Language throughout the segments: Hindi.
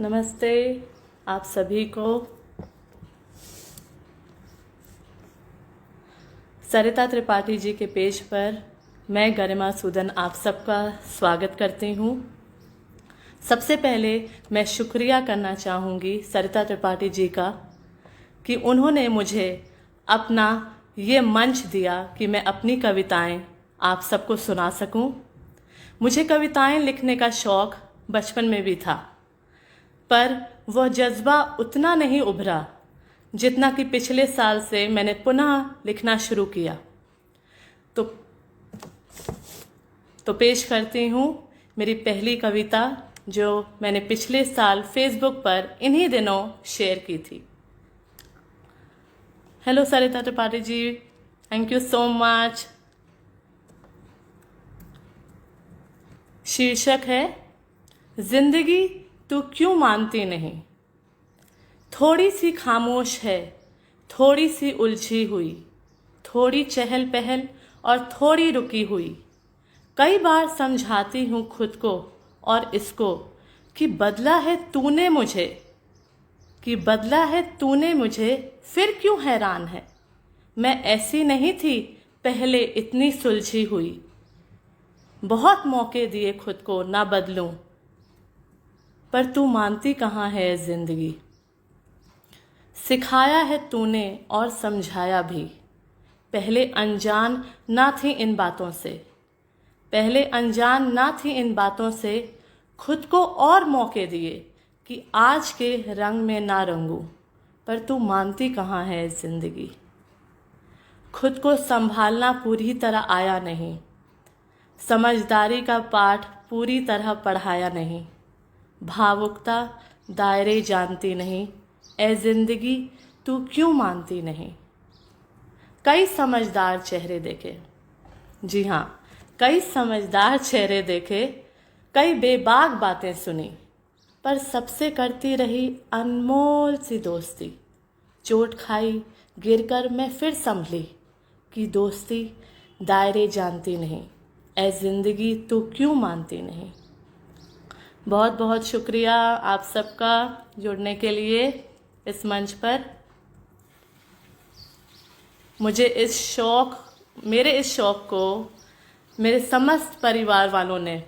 नमस्ते आप सभी को। सरिता त्रिपाठी जी के पेज पर मैं गरिमा सूदन आप सबका स्वागत करती हूँ। सबसे पहले मैं शुक्रिया करना चाहूँगी सरिता त्रिपाठी जी का कि उन्होंने मुझे अपना ये मंच दिया कि मैं अपनी कविताएं आप सबको सुना सकूं। मुझे कविताएं लिखने का शौक़ बचपन में भी था, पर वह जज्बा उतना नहीं उभरा जितना कि पिछले साल से मैंने पुनः लिखना शुरू किया। तो पेश करती हूँ मेरी पहली कविता जो मैंने पिछले साल फेसबुक पर इन्हीं दिनों शेयर की थी। Hello Sarita Tripathi ji, thank you so much. शीर्षक है जिंदगी तू क्यों मानती नहीं। थोड़ी सी खामोश है, थोड़ी सी उलझी हुई, थोड़ी चहल पहल और थोड़ी रुकी हुई। कई बार समझाती हूँ खुद को और इसको कि बदला है तूने मुझे, फिर क्यों हैरान है। मैं ऐसी नहीं थी पहले इतनी सुलझी हुई। बहुत मौके दिए खुद को ना बदलूं, पर तू मानती कहाँ है जिंदगी। सिखाया है तूने और समझाया भी। पहले अनजान ना थी इन बातों से, खुद को और मौके दिए कि आज के रंग में ना रंगूं, पर तू मानती कहाँ है जिंदगी। खुद को संभालना पूरी तरह आया नहीं, समझदारी का पाठ पूरी तरह पढ़ाया नहीं। भावुकता दायरे जानती नहीं, ए जिंदगी तू क्यों मानती नहीं। कई समझदार चेहरे देखे, जी हाँ, कई समझदार चेहरे देखे, कई बेबाक बातें सुनी, पर सबसे करती रही अनमोल सी दोस्ती। चोट खाई, गिरकर मैं फिर संभली कि दोस्ती दायरे जानती नहीं, ए जिंदगी तू क्यों मानती नहीं। बहुत बहुत शुक्रिया आप सबका जुड़ने के लिए इस मंच पर। मेरे इस शौक़ को मेरे समस्त परिवार वालों ने,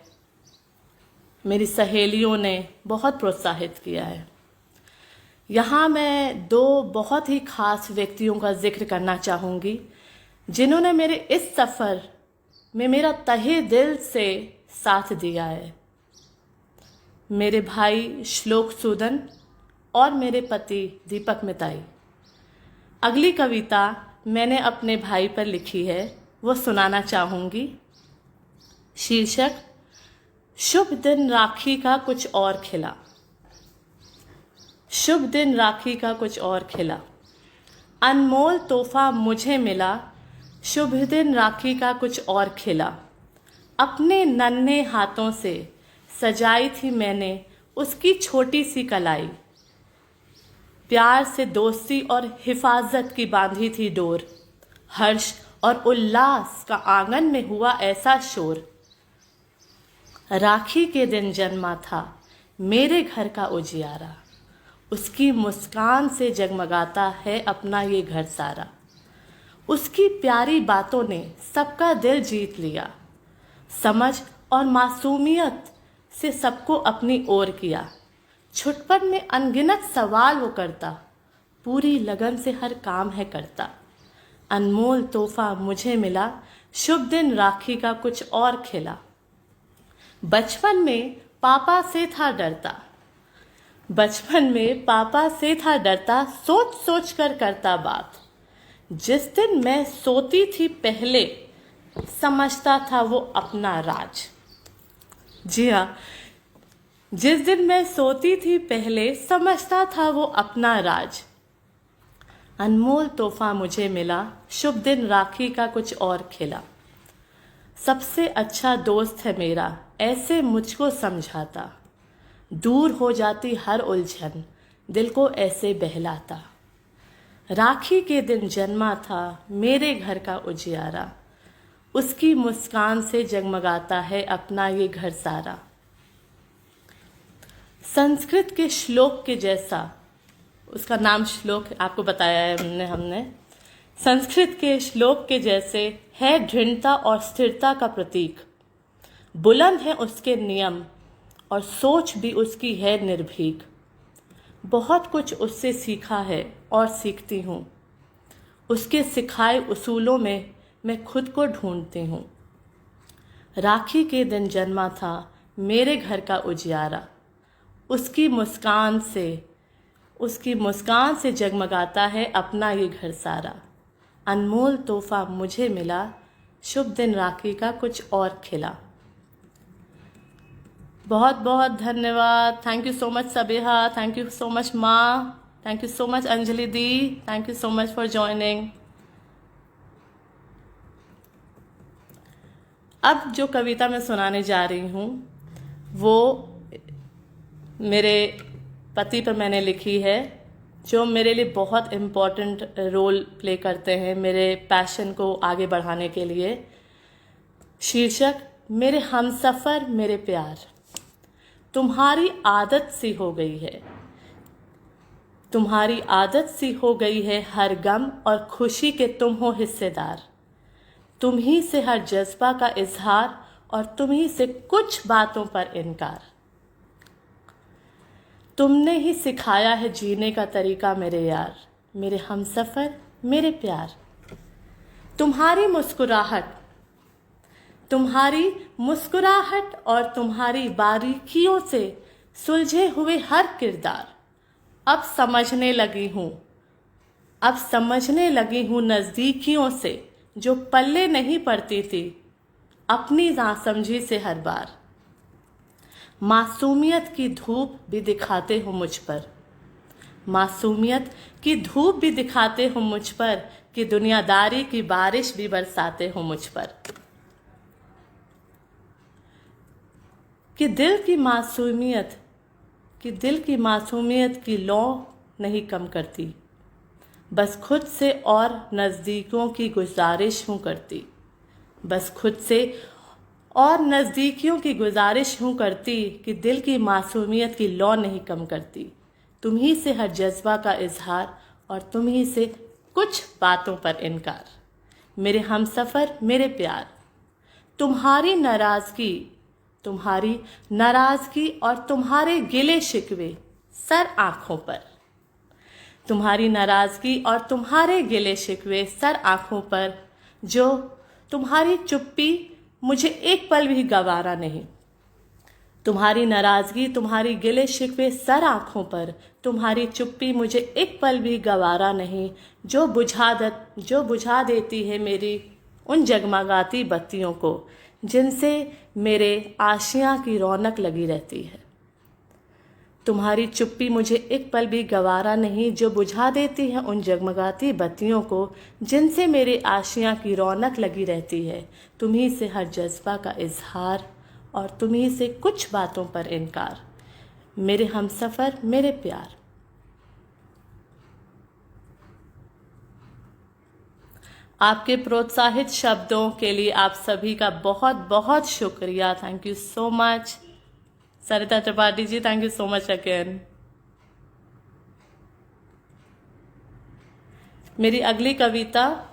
मेरी सहेलियों ने बहुत प्रोत्साहित किया है। यहाँ मैं दो बहुत ही खास व्यक्तियों का जिक्र करना चाहूँगी जिन्होंने मेरे इस सफ़र में मेरा तहे दिल से साथ दिया है। मेरे भाई श्लोक सूदन और मेरे पति दीपक मिताई। अगली कविता मैंने अपने भाई पर लिखी है, वो सुनाना चाहूँगी। शीर्षक शुभ दिन राखी का कुछ और खिला। शुभ दिन राखी का कुछ और खिला, अनमोल तोहफा मुझे मिला। शुभ दिन राखी का कुछ और खिला, अपने नन्हे हाथों से सजाई थी मैंने उसकी छोटी सी कलाई। प्यार से दोस्ती और हिफाजत की बांधी थी डोर। हर्ष और उल्लास का आंगन में हुआ ऐसा शोर। राखी के दिन जन्मा था मेरे घर का उजियारा। उसकी मुस्कान से जगमगाता है अपना ये घर सारा। उसकी प्यारी बातों ने सबका दिल जीत लिया। समझ और मासूमियत से सबको अपनी ओर किया। छुटपन में अनगिनत सवाल वो करता, पूरी लगन से हर काम है करता। अनमोल तोहफा मुझे मिला, शुभ दिन राखी का कुछ और खिला। बचपन में पापा से था डरता, सोच सोच कर करता बात। जिस दिन मैं सोती थी पहले, समझता था वो अपना राज। जी हाँ, जिस दिन मैं सोती थी पहले, समझता था वो अपना राज। अनमोल तोहफा मुझे मिला, शुभ दिन राखी का कुछ और खिला। सबसे अच्छा दोस्त है मेरा, ऐसे मुझको समझाता। दूर हो जाती हर उलझन, दिल को ऐसे बहलाता। राखी के दिन जन्मा था मेरे घर का उजियारा। उसकी मुस्कान से जगमगाता है अपना ये घर सारा। संस्कृत के श्लोक के जैसा, उसका नाम श्लोक आपको बताया है हमने संस्कृत के श्लोक के जैसे है दृढ़ता और स्थिरता का प्रतीक। बुलंद है उसके नियम और सोच भी उसकी है निर्भीक। बहुत कुछ उससे सीखा है और सीखती हूँ। उसके सिखाए उसूलों में मैं खुद को ढूंढती हूँ। राखी के दिन जन्मा था मेरे घर का उजियारा। उसकी मुस्कान से जगमगाता है अपना ये घर सारा। अनमोल तोहफा मुझे मिला, शुभ दिन राखी का कुछ और खिला। बहुत बहुत धन्यवाद। Thank you so much Sabiha, thank you so much माँ, thank you so much Anjali दी, thank you so much for joining. अब जो कविता मैं सुनाने जा रही हूँ वो मेरे पति पर मैंने लिखी है, जो मेरे लिए बहुत इम्पोर्टेंट रोल प्ले करते हैं मेरे पैशन को आगे बढ़ाने के लिए। शीर्षक, मेरे हमसफ़र मेरे प्यार। तुम्हारी आदत सी हो गई है, तुम्हारी आदत सी हो गई है हर गम और खुशी के तुम हो हिस्सेदार। तुम ही से हर जज्बा का इजहार और तुम ही से कुछ बातों पर इनकार। तुमने ही सिखाया है जीने का तरीका मेरे यार, मेरे हमसफ़र मेरे प्यार। तुम्हारी मुस्कुराहट और तुम्हारी बारीकियों से सुलझे हुए हर किरदार। अब समझने लगी हूँ नज़दीकियों से जो पल्ले नहीं पड़ती थी अपनी नासमझी से हर बार। मासूमियत की धूप भी दिखाते हो मुझ पर, मासूमियत की धूप भी दिखाते हो मुझ पर, कि दुनियादारी की बारिश भी बरसाते हो मुझ पर। कि दिल की मासूमियत की लौ नहीं कम करती, बस खुद से और नज़दीकियों की गुजारिश हूँ करती। बस खुद से और नज़दीकियों की गुजारिश हूँ करती, कि दिल की मासूमियत की लौ नहीं कम करती। तुम ही से हर जज्बा का इजहार और तुम ही से कुछ बातों पर इनकार। मेरे हमसफ़र मेरे प्यार। तुम्हारी नाराज़गी और तुम्हारे गिले शिकवे सर आँखों पर। तुम्हारी नाराज़गी और तुम्हारे गिले शिकवे सर आँखों पर, जो तुम्हारी चुप्पी मुझे एक पल भी गवारा नहीं। तुम्हारी नाराज़गी तुम्हारी गिले शिकवे सर आँखों पर, तुम्हारी चुप्पी मुझे एक पल भी गवारा नहीं। जो बुझा देती है मेरी उन जगमगाती बत्तियों को, जिनसे मेरे आशियाँ की रौनक लगी रहती है। तुम्हारी चुप्पी मुझे एक पल भी गवारा नहीं, जो बुझा देती है उन जगमगाती बत्तियों को, जिनसे मेरे आशियाँ की रौनक लगी रहती है। तुम्ही से हर जज्बा का इजहार और तुम्ही से कुछ बातों पर इनकार। मेरे हमसफ़र मेरे प्यार। आपके प्रोत्साहित शब्दों के लिए आप सभी का बहुत बहुत शुक्रिया। Thank you so much Sarita Tripathi ji, thank you so much again. मेरी अगली कविता,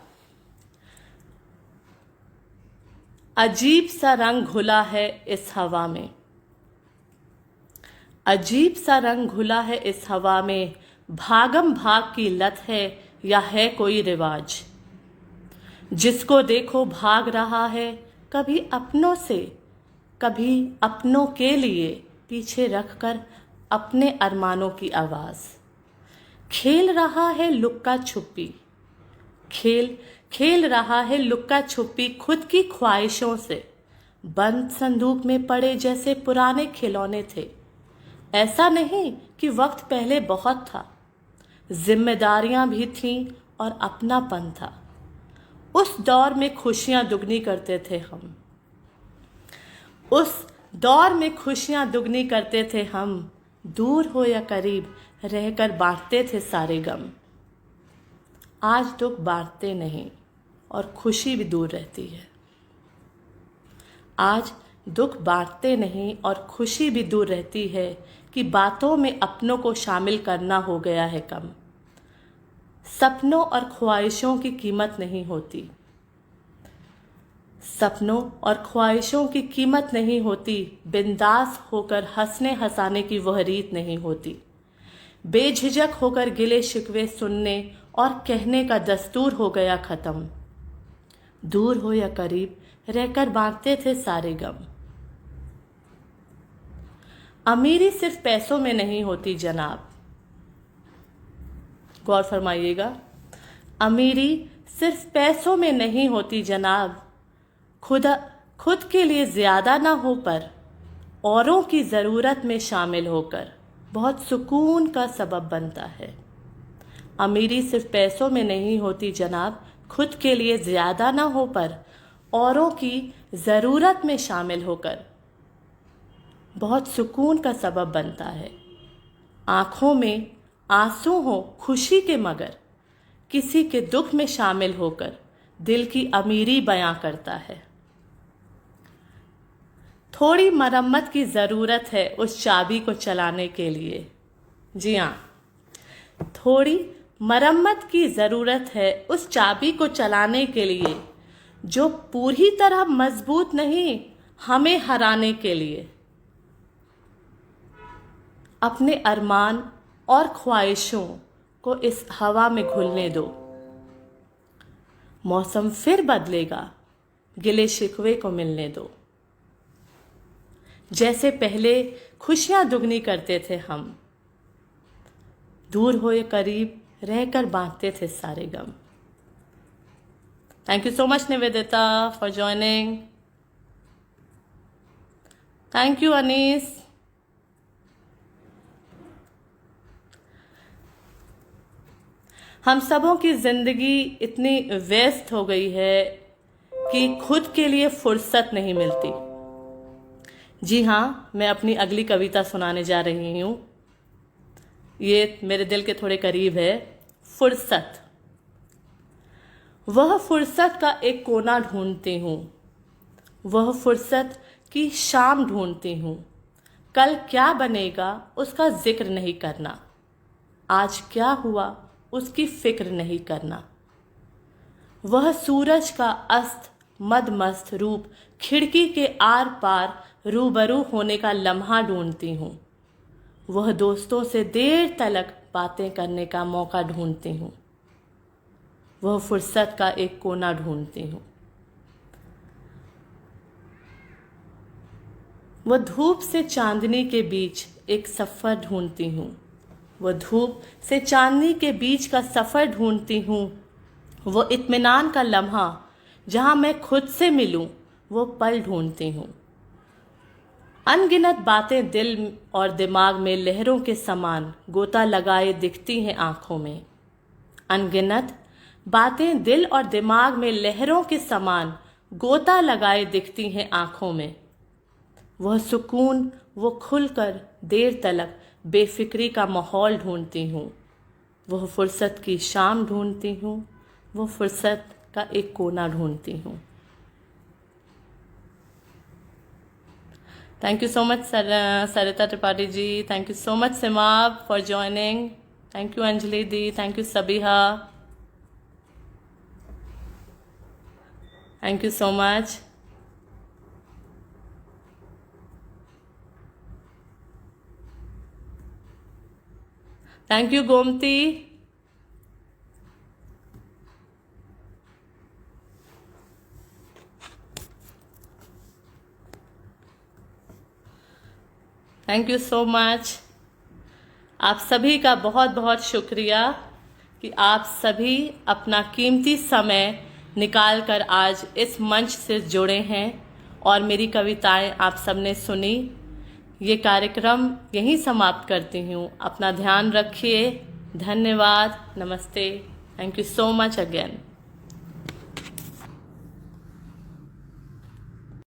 अजीब सा रंग घुला है इस हवा में। अजीब सा रंग घुला है इस हवा में, भागम भाग की लत है या है कोई रिवाज। जिसको देखो भाग रहा है, कभी अपनों से कभी अपनों के लिए, पीछे रखकर अपने अरमानों की आवाज़। खेल रहा है लुक्का छुपी खुद की ख्वाहिशों से। बंद संदूक में पड़े जैसे पुराने खिलौने थे। ऐसा नहीं कि वक्त पहले बहुत था, जिम्मेदारियां भी थीं और अपनापन था। उस दौर में खुशियां दुगनी करते थे हम। दूर हो या करीब रहकर बांटते थे सारे गम। आज दुख बांटते नहीं और खुशी भी दूर रहती है। आज दुख बांटते नहीं और खुशी भी दूर रहती है कि बातों में अपनों को शामिल करना हो गया है कम। सपनों और ख्वाहिशों की कीमत नहीं होती, सपनों और ख्वाहिशों की कीमत नहीं होती, बिंदास होकर हंसने हंसाने की वह रीत नहीं होती। बेझिझक होकर गिले शिकवे सुनने और कहने का दस्तूर हो गया खत्म। दूर हो या करीब रहकर बांटते थे सारे गम। अमीरी सिर्फ पैसों में नहीं होती जनाब, गौर फरमाइएगा, अमीरी सिर्फ पैसों में नहीं होती जनाब। खुद के लिए ज्यादा ना हो पर औरों की जरूरत में शामिल होकर बहुत सुकून का सबब बनता है। अमीरी सिर्फ पैसों में नहीं होती जनाब, खुद के लिए ज्यादा ना हो पर औरों की जरूरत में शामिल होकर बहुत सुकून का सबब बनता है। आंखों में आंसू हो खुशी के मगर किसी के दुख में शामिल होकर दिल की अमीरी बयां करता है। थोड़ी मरम्मत की ज़रूरत है उस चाबी को चलाने के लिए। जी हाँ, थोड़ी मरम्मत की ज़रूरत है उस चाबी को चलाने के लिए जो पूरी तरह मजबूत नहीं, हमें हराने के लिए। अपने अरमान और ख्वाहिशों को इस हवा में घुलने दो। मौसम फिर बदलेगा, गिले शिकवे को मिलने दो। जैसे पहले खुशियां दुगनी करते थे हम, दूर हो या करीब रहकर बांटते थे सारे गम। Thank you so much Nivedita for joining. Thank you Anis. हम सबों की जिंदगी इतनी व्यस्त हो गई है कि खुद के लिए फुर्सत नहीं मिलती। जी हाँ, मैं अपनी अगली कविता सुनाने जा रही हूँ। ये मेरे दिल के थोड़े करीब है। फुर्सत। वह फुर्सत का एक कोना ढूंढती हूँ, वह फुर्सत की शाम ढूंढती हूँ। कल क्या बनेगा उसका जिक्र नहीं करना, आज क्या हुआ उसकी फिक्र नहीं करना। वह सूरज का अस्त मदमस्त रूप खिड़की के आर पार रूबरू होने का लम्हा ढूंढती हूँ। वह दोस्तों से देर तलक बातें करने का मौका ढूंढती हूँ। वह फुर्सत का एक कोना ढूंढती हूँ। वह धूप से चांदनी के बीच एक सफ़र ढूंढती हूँ। वह धूप से चांदनी के बीच का सफ़र ढूंढती हूँ। वो इत्मीनान का लम्हा जहाँ मैं खुद से मिलूं, वो पल ढूंढती हूँ। अनगिनत बातें दिल और दिमाग में लहरों के समान गोता लगाए दिखती हैं आँखों में। अनगिनत बातें दिल और दिमाग में लहरों के समान गोता लगाए दिखती हैं आँखों में। वह सुकून, वो खुलकर देर तलक बेफिक्री का माहौल ढूंढती हूँ। वह फुर्सत की शाम ढूंढती हूँ, वो फुर्सत का एक कोना ढूंढती हूँ। Thank you so much Sarita Tripathi ji. Thank you so much Simab for joining. Thank you Anjali दी। Thank you Sabiha. Thank you so much. Thank you Gomti. Thank you so much. आप सभी का बहुत बहुत शुक्रिया कि आप सभी अपना कीमती समय निकाल कर आज इस मंच से जुड़े हैं और मेरी कविताएं आप सबने सुनी। ये कार्यक्रम यहीं समाप्त करती हूँ। अपना ध्यान रखिए। धन्यवाद। नमस्ते। Thank you so much again.